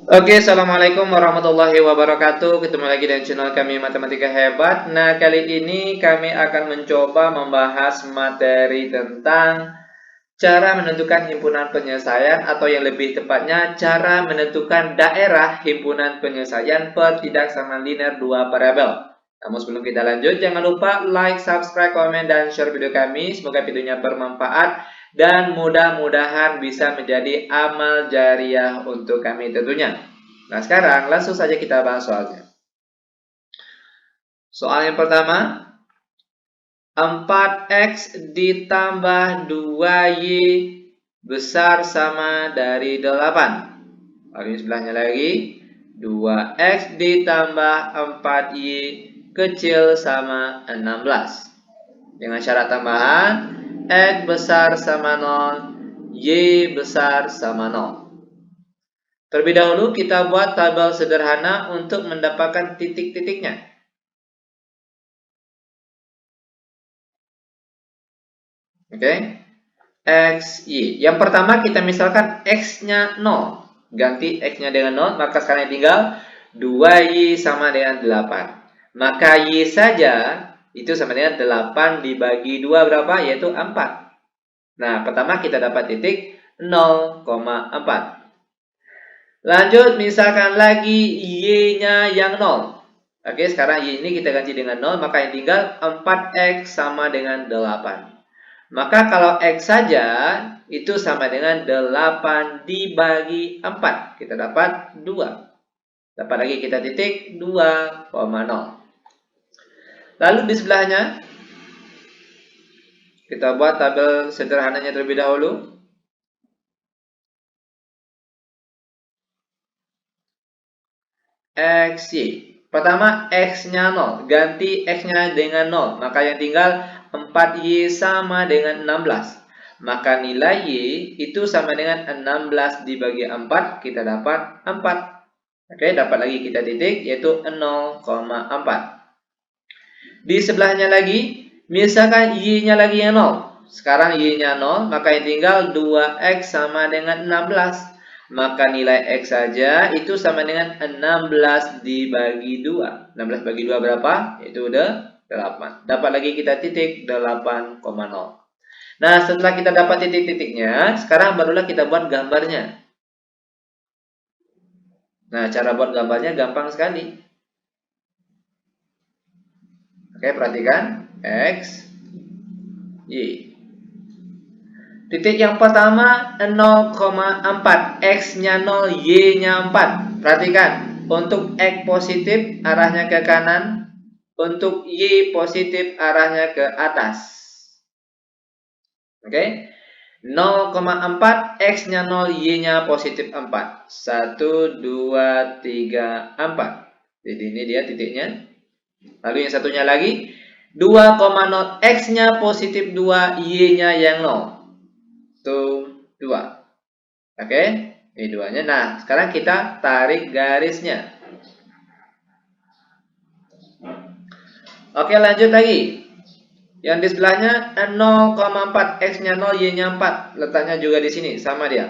Oke, assalamualaikum warahmatullahi wabarakatuh. Ketemu lagi dengan channel kami Matematika Hebat. Nah, kali ini kami akan mencoba membahas materi tentang cara menentukan himpunan penyelesaian atau yang lebih tepatnya cara menentukan daerah himpunan penyelesaian pertidaksamaan linear dua variabel. Namun sebelum kita lanjut, jangan lupa like, subscribe, komen, dan share video kami. Semoga videonya bermanfaat dan mudah-mudahan bisa menjadi amal jariah untuk kami tentunya. Nah, sekarang langsung saja kita bahas soalnya. Soal yang pertama, 4x ditambah 2y besar sama dari 8. Lalu sebelahnya lagi, 2x ditambah 4y kecil sama 16. Dengan syarat tambahan, x besar sama 0, y besar sama 0. Terlebih dahulu kita buat tabel sederhana untuk mendapatkan titik-titiknya. Oke, x, y. Yang pertama kita misalkan x-nya 0. Ganti x-nya dengan 0, maka sekarang tinggal 2y sama dengan 8. Maka y saja itu sama dengan 8 dibagi 2 berapa? Yaitu 4. Nah, pertama kita dapat titik 0,4. Lanjut, misalkan lagi y-nya yang 0. Oke, sekarang y ini kita ganti dengan 0, maka yang tinggal 4x sama dengan 8. Maka kalau x saja itu sama dengan 8 dibagi 4. Kita dapat 2. Dapat lagi kita titik 2,0. Lalu di sebelahnya, kita buat tabel sederhananya terlebih dahulu. X, Y. Pertama, X-nya 0. Ganti X-nya dengan 0. Maka yang tinggal 4Y sama dengan 16. Maka nilai Y itu sama dengan 16 dibagi 4. Kita dapat 4. Oke, dapat lagi kita titik, yaitu 0,4. Di sebelahnya lagi, misalkan Y-nya lagi yang 0. Sekarang Y-nya 0, maka yang tinggal 2X sama dengan 16. Maka nilai X saja itu sama dengan 16 dibagi 2. 16 bagi 2 berapa? Itu udah 8. Dapat lagi kita titik 8,0. Nah, setelah kita dapat titik-titiknya, sekarang barulah kita buat gambarnya. Nah, cara buat gambarnya gampang sekali. Oke, perhatikan. X, Y. Titik yang pertama 0,4. X-nya 0, Y-nya 4. Perhatikan. Untuk X positif arahnya ke kanan. Untuk Y positif arahnya ke atas. Oke. 0,4. X-nya 0, Y-nya positif 4. 1, 2, 3, 4. Jadi ini dia titiknya. Lalu yang satunya lagi. 2,0. X-nya positif 2, Y-nya yang 0. Itu 2. Oke, ini duanya. Nah, sekarang kita tarik garisnya. Oke, lanjut lagi. Yang di sebelahnya 0,4, X-nya 0, Y-nya 4. Letaknya juga di sini, sama dia.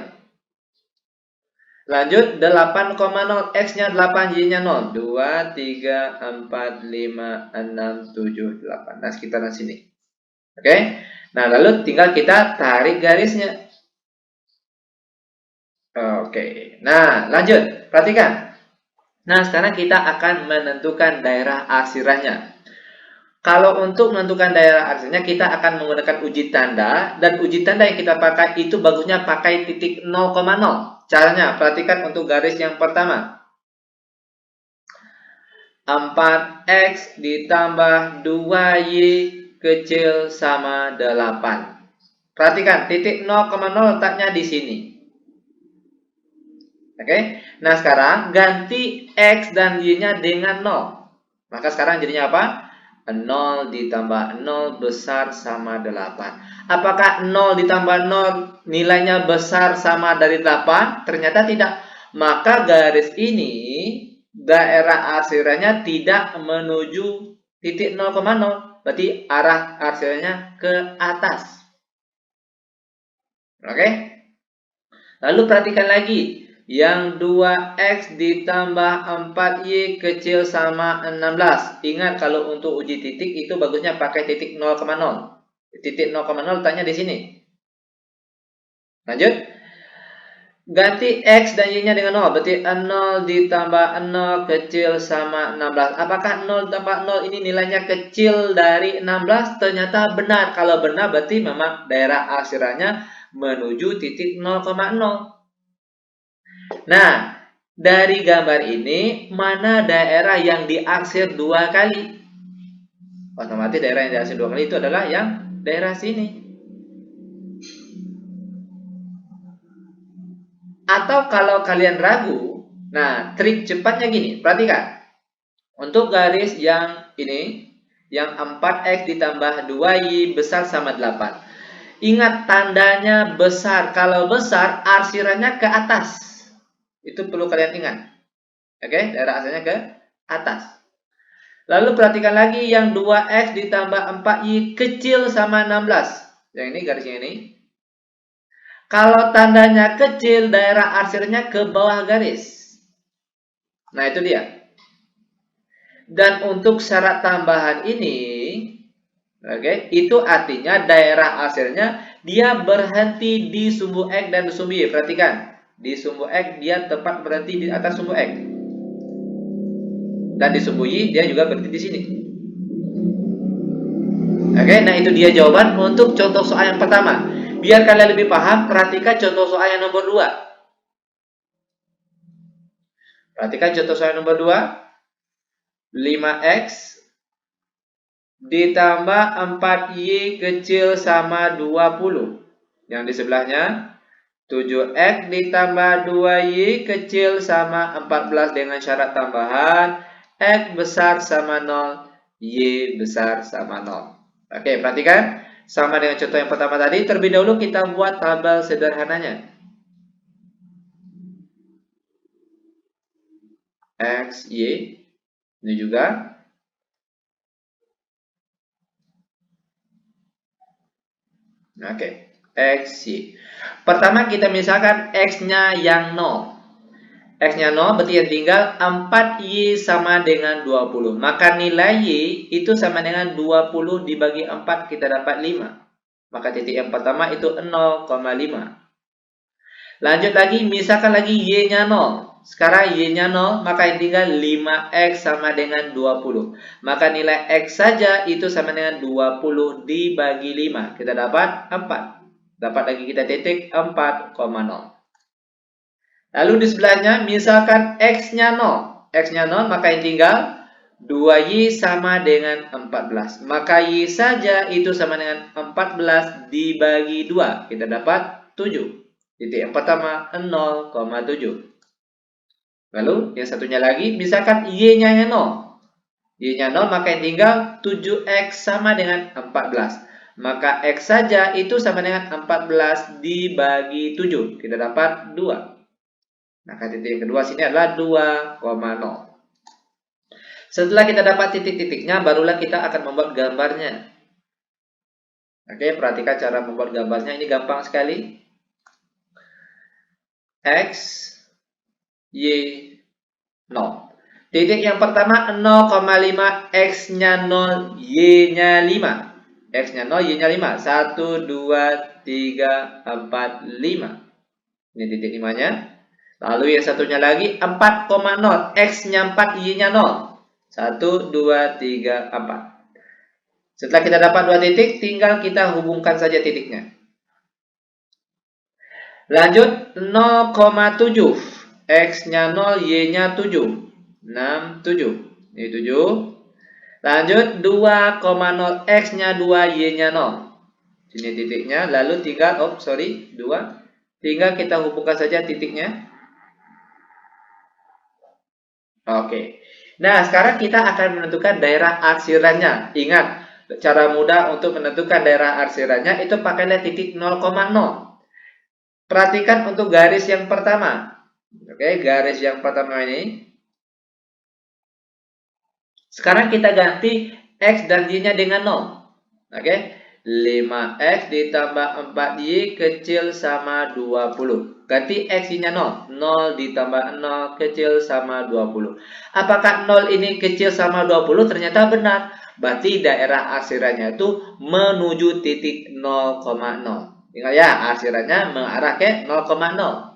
Lanjut, 8,0, X-nya 8, Y-nya 0. 2, 3, 4, 5, 6, 7, 8. Nah, sekitaran sini. Oke, nah lalu tinggal kita tarik garisnya. Oke, nah lanjut, perhatikan. Nah, sekarang kita akan menentukan daerah arsirahnya. Kalau untuk menentukan daerah arsirnya, kita akan menggunakan uji tanda. Dan uji tanda yang kita pakai itu bagusnya pakai titik 0,0. Caranya, perhatikan untuk garis yang pertama. 4x ditambah 2y kecil sama 8. Perhatikan, titik 0,0 letaknya di sini. Oke, nah sekarang ganti x dan y-nya dengan 0. Maka sekarang jadinya apa? 0 ditambah 0 besar sama 8. Apakah 0 ditambah 0 nilainya besar sama dari 8? Ternyata tidak. Maka garis ini daerah arsirahnya tidak menuju titik 0,0. Berarti arah arsirahnya ke atas. Oke? Lalu perhatikan lagi. Yang 2x ditambah 4y kecil sama 16. Ingat kalau untuk uji titik itu bagusnya pakai titik 0,0. Titik 0,0 letaknya di sini. Lanjut. Ganti x dan y-nya dengan 0. Berarti 0 ditambah 0 kecil sama 16. Apakah 0 tambah 0 ini nilainya kecil dari 16? Ternyata benar. Kalau benar berarti memang daerah arsirannya menuju titik 0,0. Nah, dari gambar ini, mana daerah yang diarsir 2 kali? Otomatis daerah yang diarsir 2 kali itu adalah yang daerah sini. Atau kalau kalian ragu, nah trik cepatnya gini, perhatikan. Untuk garis yang ini, yang 4x ditambah 2y besar sama 8. Ingat tandanya besar. Kalau besar, arsirannya ke atas. Itu perlu kalian ingat. Oke, daerah arsirannya ke atas. Lalu perhatikan lagi yang 2x ditambah 4y kecil sama 16. Yang ini garisnya ini. Kalau tandanya kecil, daerah arsirnya ke bawah garis. Nah, itu dia. Dan untuk syarat tambahan ini, oke, itu artinya daerah arsirnya dia berhenti di sumbu X dan sumbu Y. Perhatikan, di sumbu X dia tepat berhenti di atas sumbu X. Dan di sumbu Y dia juga berhenti di sini. Oke, nah itu dia jawaban untuk contoh soal yang pertama. Biar kalian lebih paham, perhatikan contoh soal yang nomor 2. Perhatikan contoh soal yang nomor 2. 5x ditambah 4y kecil sama 20. Yang di sebelahnya 7x ditambah 2y kecil sama 14 dengan syarat tambahan x besar sama 0, y besar sama 0. Oke, perhatikan. Sama dengan contoh yang pertama tadi, terlebih dahulu kita buat tabel sederhananya. X, Y. Ini juga. Oke, X, Y. Pertama kita misalkan X-nya yang 0. X-nya 0 berarti yang tinggal 4Y sama dengan 20. Maka nilai Y itu sama dengan 20 dibagi 4 kita dapat 5. Maka titik yang pertama itu 0,5. Lanjut lagi, misalkan lagi Y-nya 0. Sekarang Y-nya 0, maka yang tinggal 5X sama dengan 20. Maka nilai X saja itu sama dengan 20 dibagi 5. Kita dapat 4. Dapat lagi kita titik 4,0. Lalu di sebelahnya, misalkan X-nya 0. X-nya 0, maka yang tinggal 2Y sama dengan 14. Maka Y saja itu sama dengan 14 dibagi 2. Kita dapat 7. Titik yang pertama 0,7. Lalu yang satunya lagi, misalkan Y-nya 0. Y-nya 0, maka yang tinggal 7X sama dengan 14. Maka X saja itu sama dengan 14 dibagi 7. Kita dapat 2. Maka titik yang kedua sini adalah 2,0. Setelah kita dapat titik-titiknya, barulah kita akan membuat gambarnya. Oke, perhatikan cara membuat gambarnya. Ini gampang sekali. X, Y, 0. Titik yang pertama 0,5, X-nya 0, Y-nya 5. X-nya 0, Y-nya 5. 1, 2, 3, 4, 5. Ini titik 5-nya. Lalu yang satunya lagi 4,0. X-nya 4, Y-nya 0. 1, 2, 3, 4. Setelah kita dapat 2 titik, tinggal kita hubungkan saja titiknya. Lanjut 0,7. X-nya 0, Y-nya 7. 6, 7. Ini 7. Lanjut 2,0. X-nya 2, Y-nya 0. Sini titiknya. Lalu tinggal, 2. Tinggal kita hubungkan saja titiknya. Oke. Nah, sekarang kita akan menentukan daerah arsirannya. Ingat, cara mudah untuk menentukan daerah arsirannya itu pakailah titik 0,0. Perhatikan untuk garis yang pertama. Oke, garis yang pertama ini. Sekarang kita ganti X dan Y-nya dengan 0. Oke. 5x ditambah 4y kecil sama 20. Ganti x-nya 0. 0 ditambah 0 kecil sama 20. Apakah 0 ini kecil sama 20? Ternyata benar. Berarti daerah arsirannya itu menuju titik 0,0. Ingat ya, arsirannya mengarah ke 0,0.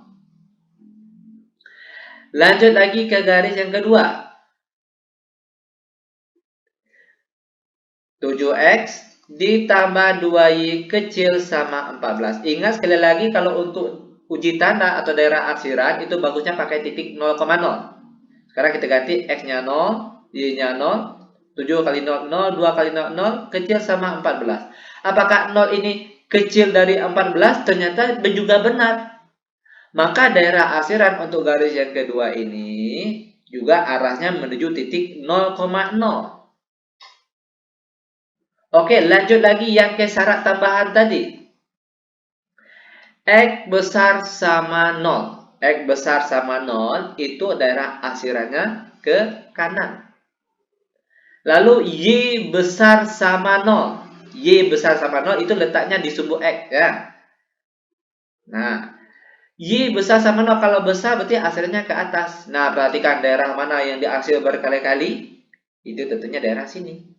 Lanjut lagi ke garis yang kedua. 7x ditambah 2y kecil sama 14. Ingat sekali lagi kalau untuk uji tanda atau daerah arsiran itu bagusnya pakai titik 0,0. Sekarang kita ganti x-nya 0, y-nya 0, 7 kali 0, 0, 2 kali 0, 0, kecil sama 14. Apakah 0 ini kecil dari 14? Ternyata juga benar. Maka daerah arsiran untuk garis yang kedua ini juga arahnya menuju titik 0,0. Oke, lanjut lagi yang ke syarat tambahan tadi. X besar sama 0. X besar sama 0 itu daerah arsirannya ke kanan. Lalu Y besar sama 0. Y besar sama 0 itu letaknya di sumbu X ya. Nah, Y besar sama 0 kalau besar berarti arsirannya ke atas. Nah, perhatikan daerah mana yang diarsir berkali-kali. Itu tentunya daerah sini.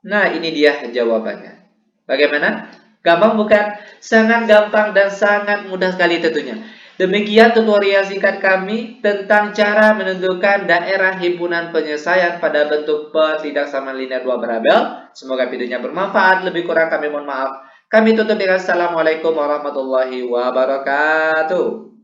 Nah, ini dia jawabannya. Bagaimana? Gampang bukan? Sangat gampang dan sangat mudah sekali tentunya. Demikian tutorial singkat kami tentang cara menentukan daerah himpunan penyelesaian pada bentuk tidak sama linear dua variabel. Semoga videonya bermanfaat. Lebih kurang kami mohon maaf. Kami tutup dengan Assalamualaikum warahmatullahi wabarakatuh.